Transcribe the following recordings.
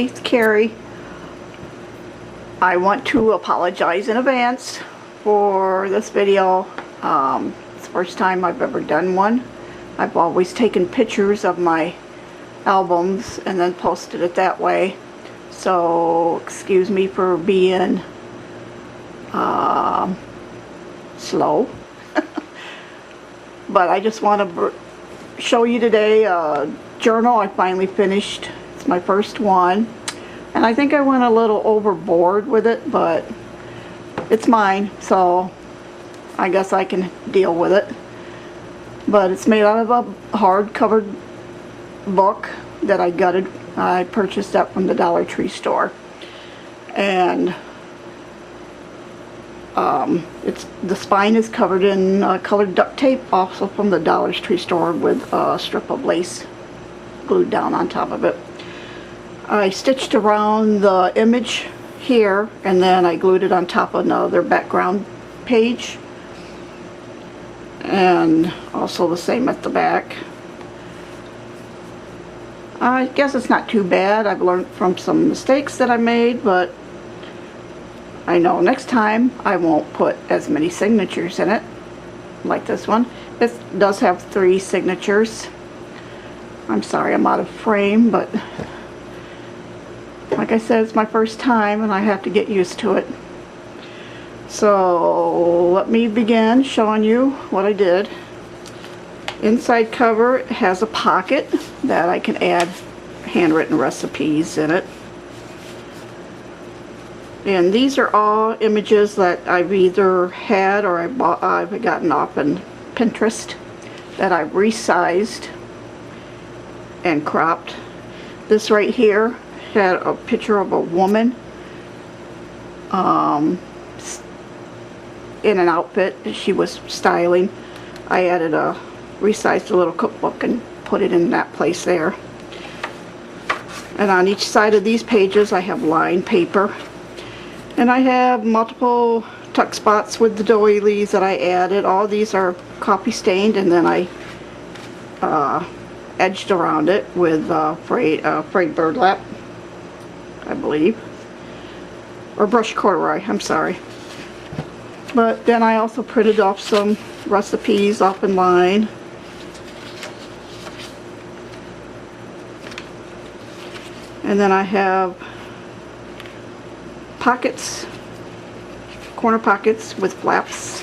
It's Carrie. I want to apologize in advance for this video. It's the first time I've ever done one. I've always taken pictures of my albums and then posted it that way. So excuse me for being slow. But I just want to show you today a journal I finally finished. It's my first one. And I think I went a little overboard with it, but it's mine, so I guess I can deal with it. But it's made out of a hard-covered book that I gutted. I purchased that from the Dollar Tree store. And the spine is covered in colored duct tape, also from the Dollar Tree store, with a strip of lace glued down on top of it. I stitched around the image here, and then I glued it on top of another background page, and also the same at the back. I guess it's not too bad. I've learned from some mistakes that I made, but I know next time I won't put as many signatures in it like this one. It does have 3 signatures. I'm sorry I'm out of frame, but like I said, it's my first time and I have to get used to it. So let me begin showing you what I did. Inside cover has a pocket that I can add handwritten recipes in it. And these are all images that I've either had or I've gotten off in Pinterest that I've resized and cropped. This right here had a picture of a woman in an outfit she was styling. I added resized a little cookbook and put it in that place there. And on each side of these pages I have lined paper. And I have multiple tuck spots with the doilies that I added. All these are coffee stained, and then I edged around it with frayed burlap, I believe, or brushed corduroy, I'm sorry. But then I also printed off some recipes off in line. And then I have pockets, corner pockets with flaps.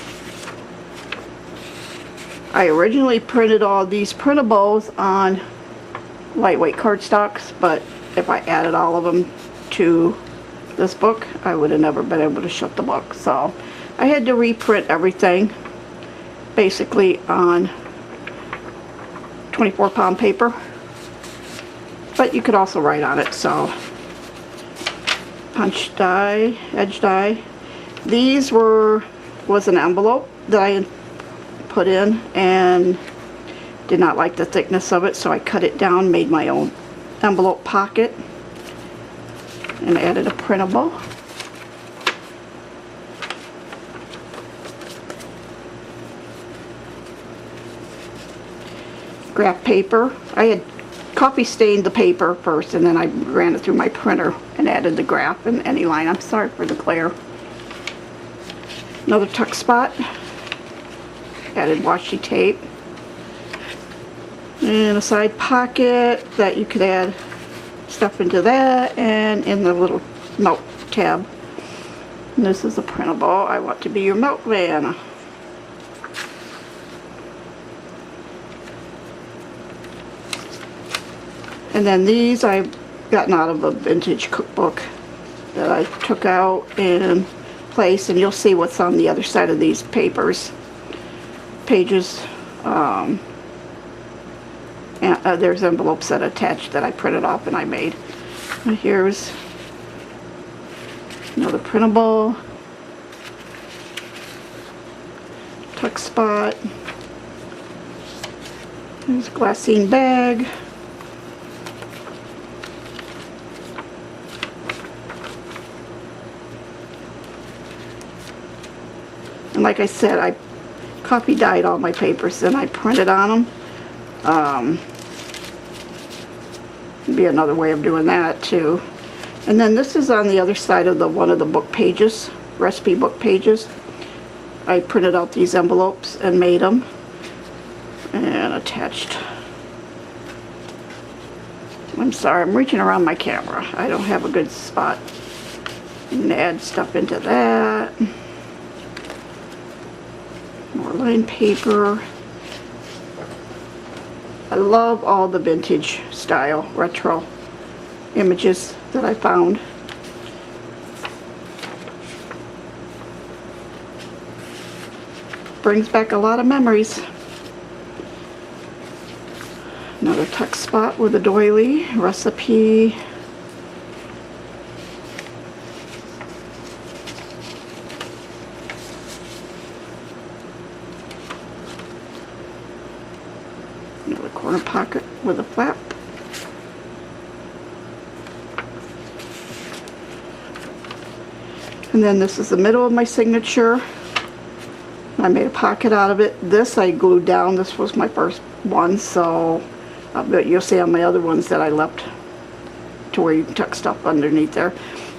I originally printed all these printables on lightweight cardstocks, but if I added all of them to this book, I would have never been able to shut the book. So I had to reprint everything basically on 24-pound paper, but you could also write on it. So punch die, edge die. These was an envelope that I put in and did not like the thickness of it, so I cut it down, made my own envelope pocket, and added a printable. Graph paper. I had coffee stained the paper first, and then I ran it through my printer and added the graph and any line. I'm sorry for the glare. Another tuck spot. Added washi tape. And a side pocket that you could add stuff into that, and in the little note tab. And this is a printable. I want to be your milkman. And then these I've gotten out of a vintage cookbook that I took out and placed, and you'll see what's on the other side of these pages. And, there's envelopes that attached that I printed off and I made. And here's another printable, tuck spot. There's a glassine bag. And like I said, I coffee dyed all my papers and I printed on them. Be another way of doing that too. And then this is on the other side of the one of the book pages, recipe book pages. I printed out these envelopes and made them and attached. I'm sorry, I'm reaching around my camera. I don't have a good spot. You can add stuff into that. More lined paper. I love all the vintage style retro images that I found. Brings back a lot of memories. Another tuck spot with a doily recipe. Another corner pocket with a flap. And then this is the middle of my signature. I made a pocket out of it. This I glued down. This was my first one, so but you'll see on my other ones that I left to where you can tuck stuff underneath there.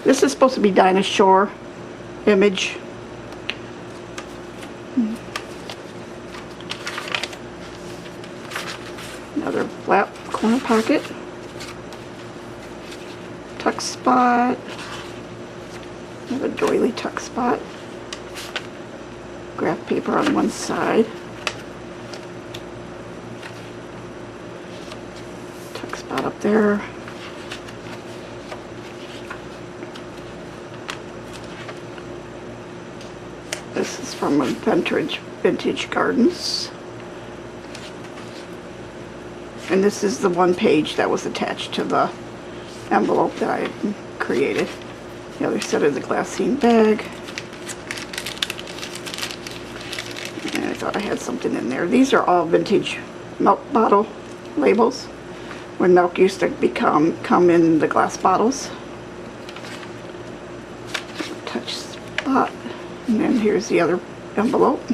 This is supposed to be Dinah Shore image. Another flap corner pocket. Tuck spot. Another doily tuck spot. Graph paper on one side. Tuck spot up there. This is from Vintage Gardens. And this is the one page that was attached to the envelope that I had created. The other side of the glassine bag. And I thought I had something in there. These are all vintage milk bottle labels, when milk used to come in the glass bottles. Touch spot. And then here's the other envelope.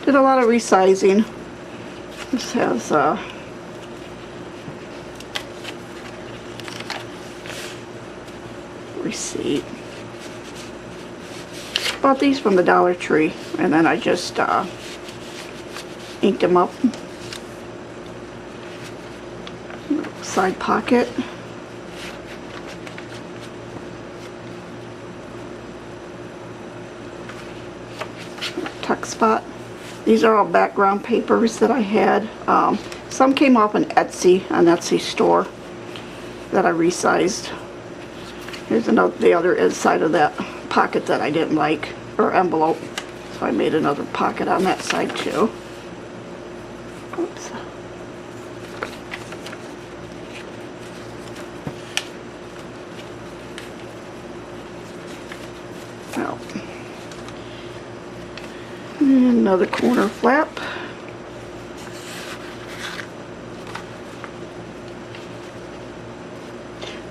Did a lot of resizing. This has receipt. Bought these from the Dollar Tree, and then I just inked them up. Side pocket. Tuck spot. These are all background papers that I had. Some came off an Etsy store that I resized. Here's the other side of that pocket that I didn't like, or envelope. So I made another pocket on that side too. Oops. Well, and another corner flap.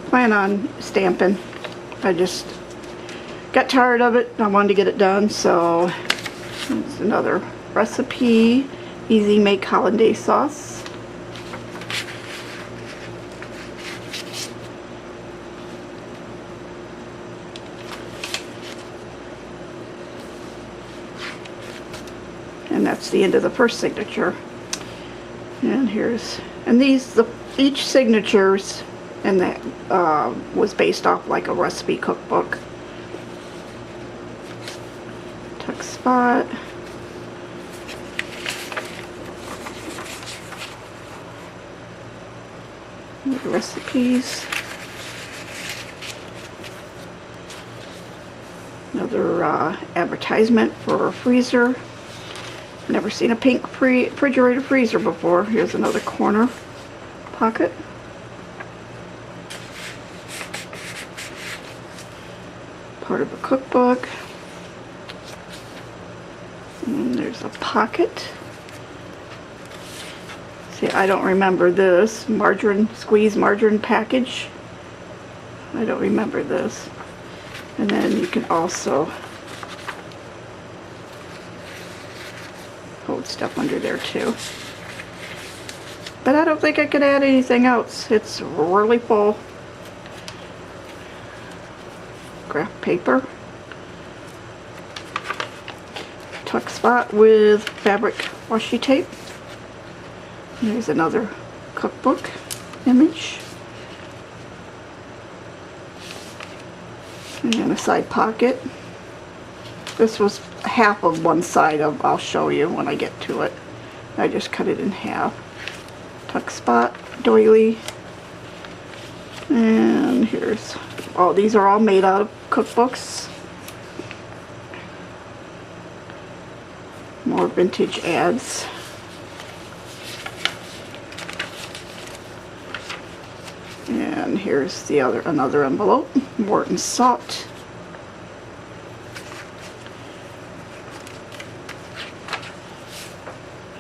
Plan on stamping. I just got tired of it. I wanted to get it done, so it's another recipe. Easy make hollandaise sauce. And that's the end of the first signature. And each signatures, and that was based off like a recipe cookbook. Tuck spot. Recipes. Another advertisement for a freezer. Never seen a pink refrigerator freezer before. Here's another corner pocket. Part of a cookbook. And there's a pocket. See, I don't remember this. Squeeze margarine package. I don't remember this. And then you can also hold stuff under there too. But I don't think I could add anything else. It's really full. Graph paper. Tuck spot with fabric washi tape. There's another cookbook image. And a side pocket. This was half of one side of, I'll show you when I get to it. I just cut it in half. Tuck spot, doily. And here's, oh, these are all made out of cookbooks. More vintage ads. And here's the another envelope, Morton salt.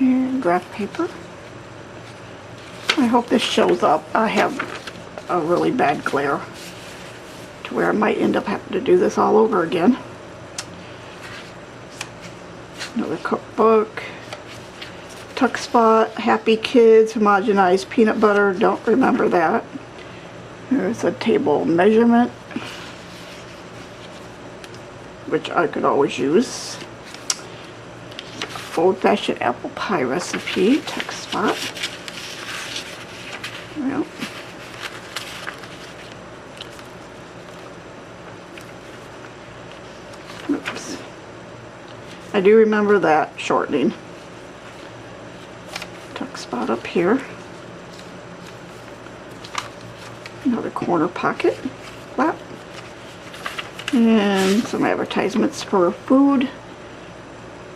And graph paper. I hope this shows up. I have a really bad glare to where I might end up having to do this all over again. Another cookbook. Tuck spot, Happy Kids, homogenized peanut butter. Don't remember that. There's a table measurement, which I could always use. Old-fashioned apple pie recipe, tuck spot. Well, oops. I do remember that shortening. Tuck spot up here. Another corner pocket flap. And some advertisements for food.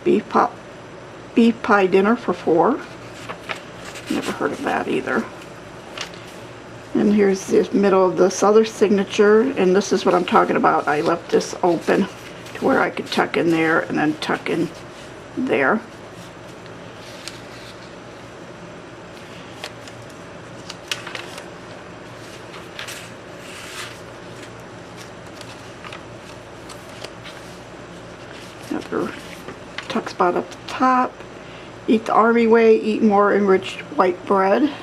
Beef pie dinner for 4. Never heard of that either. And here's the middle of this other signature, and this is what I'm talking about. I left this open to where I could tuck in there and then tuck in there. Another tuck spot up the top. Eat the Army way, eat more enriched white bread.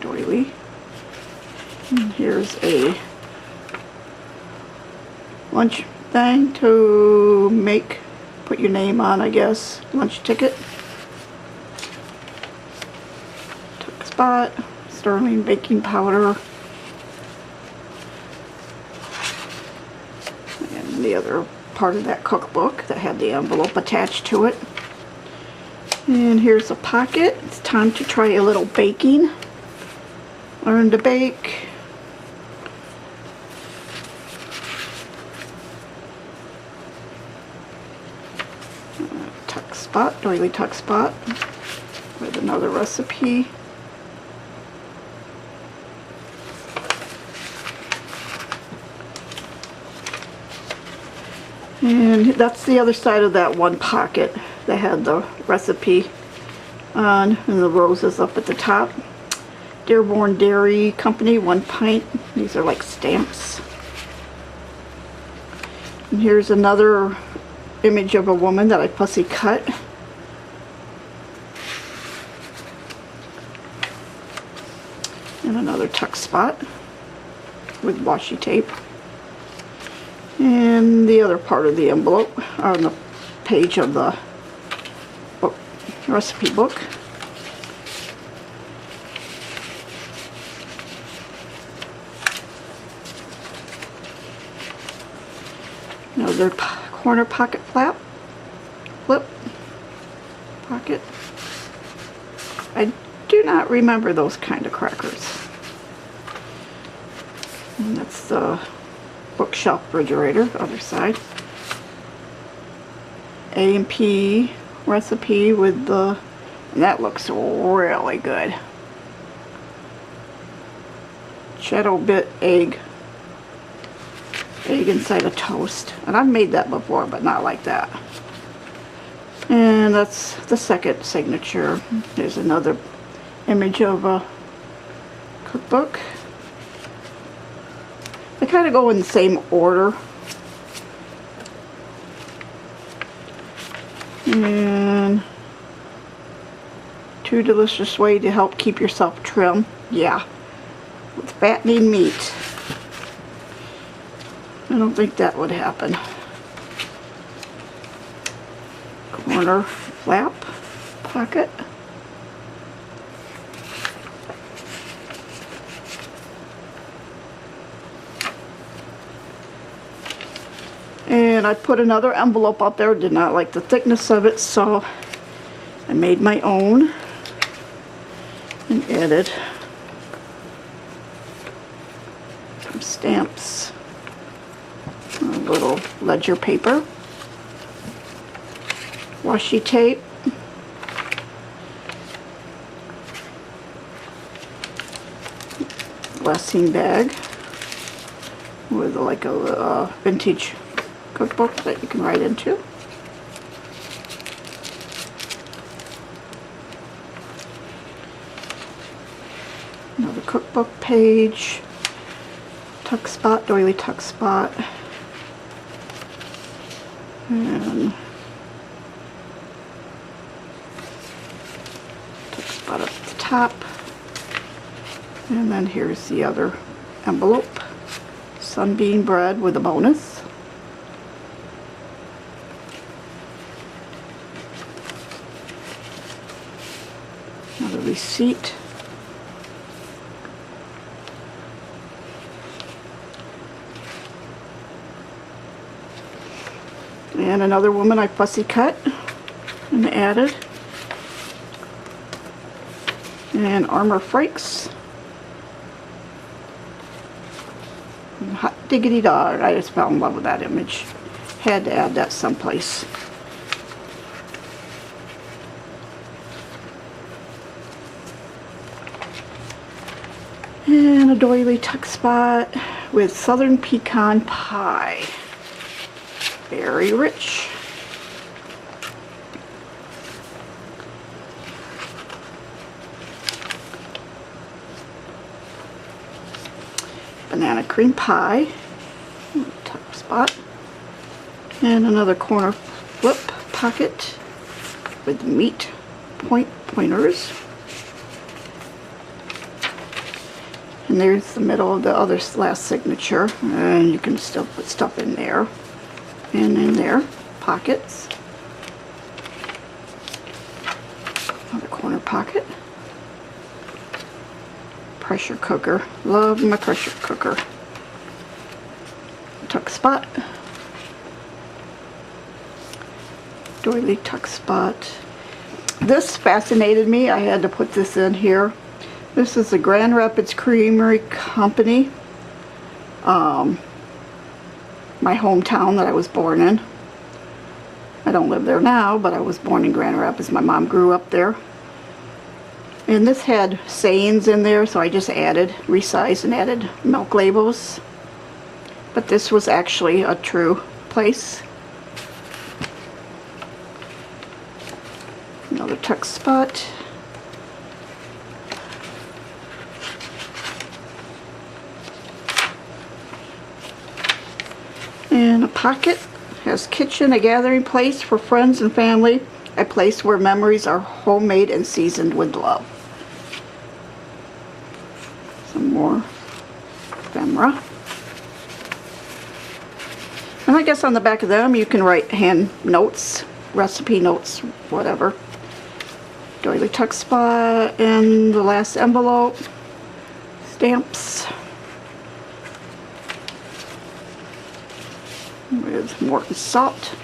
Doily. And here's a lunch thing to put your name on, I guess. Lunch ticket. Tuck spot. Sterling baking powder. And the other part of that cookbook that had the envelope attached to it. And here's a pocket. It's time to try a little baking. Learn to bake. Tuck spot, doily tuck spot with another recipe. And that's the other side of that one pocket that had the recipe on and the roses up at the top. Dearborn Dairy Company, 1 pint. These are like stamps. And here's another image of a woman that I fussy cut. And another tuck spot with washi tape. And the other part of the envelope on the page of the book, recipe book. Another corner pocket flip pocket. I do not remember those kind of crackers. And that's the bookshelf refrigerator, other side. A&P recipe with the, and that looks really good. Shadow bit egg inside a toast, and I've made that before, but not like that. And that's the second signature. There's another image of a cookbook. They kind of go in the same order. And 2 delicious ways to help keep yourself trim. Yeah, with fattening meat. I don't think that would happen. Corner flap pocket. And I put another envelope up there. Did not like the thickness of it, so I made my own and added some stamps, a little ledger paper, washi tape, glassine bag with like a vintage cookbook that you can write into. Another cookbook page, tuck spot, doily tuck spot, and tuck spot up at the top. And then here's the other envelope, sunbeam bread with a bonus. Another receipt. And another woman I fussy cut and added. And Armor Frakes. And Hot Diggity Dog. I just fell in love with that image. Had to add that someplace. And a doily tuck spot with Southern Pecan Pie. Very rich. Banana cream pie. Tuck spot. And another corner flip pocket with meat pointers. And there's the middle of the other last signature, and you can still put stuff in there. And in there, pockets. Another corner pocket. Pressure cooker. Love my pressure cooker. Tuck spot. Doily tuck spot. This fascinated me. I had to put this in here. This is the Grand Rapids Creamery Company, my hometown that I was born in. I don't live there now, but I was born in Grand Rapids. My mom grew up there. And this had sayings in there, so I just resized and added milk labels. But this was actually a true place. Another tuck spot. And a pocket. Has kitchen, a gathering place for friends and family, a place where memories are homemade and seasoned with love. Some more ephemera. And I guess on the back of them you can write hand notes, recipe notes, whatever. Doily tuck spot, and the last envelope. Stamps. With Morton salt.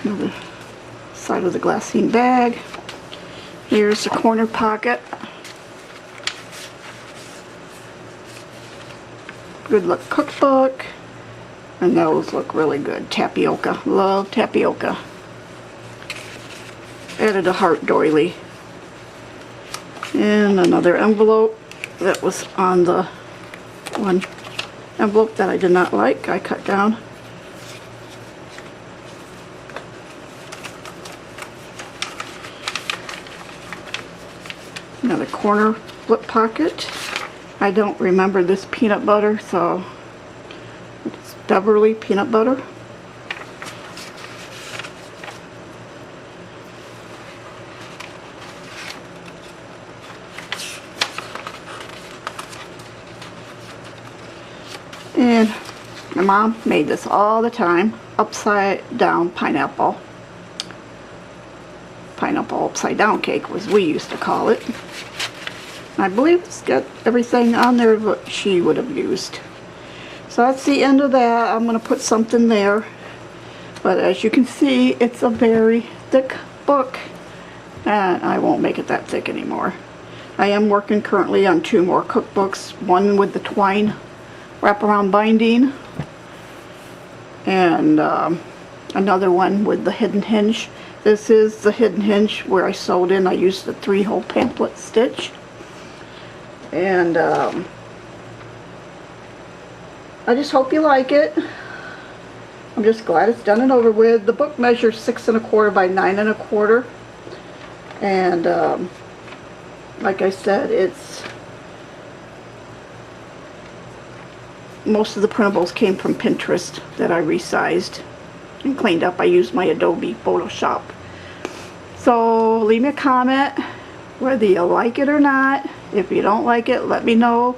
Another side of the glassine bag. Here's the corner pocket. Good Luck cookbook. And those look really good. Tapioca. Love tapioca. Added a heart doily. And another envelope that was on the one envelope that I did not like. I cut down. Another corner flip pocket. I don't remember this peanut butter, so it's Beverly peanut butter. And my mom made this all the time. Upside down pineapple. Pineapple upside down cake was we used to call it. I believe it's got everything on there that she would have used. So that's the end of that. I'm going to put something there. But as you can see, it's a very thick book. And I won't make it that thick anymore. I am working currently on 2 more cookbooks. One with the twine wraparound binding. And another one with the hidden hinge. This is the hidden hinge where I sewed in. I used the 3-hole pamphlet stitch. And I just hope you like it. I'm just glad it's done and over with. The book measures 6 1/4 by 9 1/4. And like I said, it's most of the printables came from Pinterest that I resized and cleaned up. I used my Adobe Photoshop. So leave me a comment whether you like it or not. If you don't like it, let me know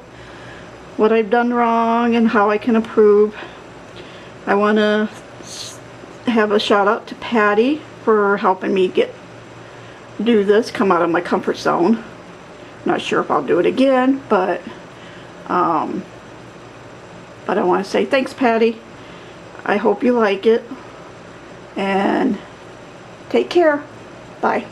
what I've done wrong and how I can improve. I want to have a shout out to Patty for helping me do this, come out of my comfort zone. Not sure if I'll do it again, but I want to say thanks, Patty. I hope you like it, and take care. Bye.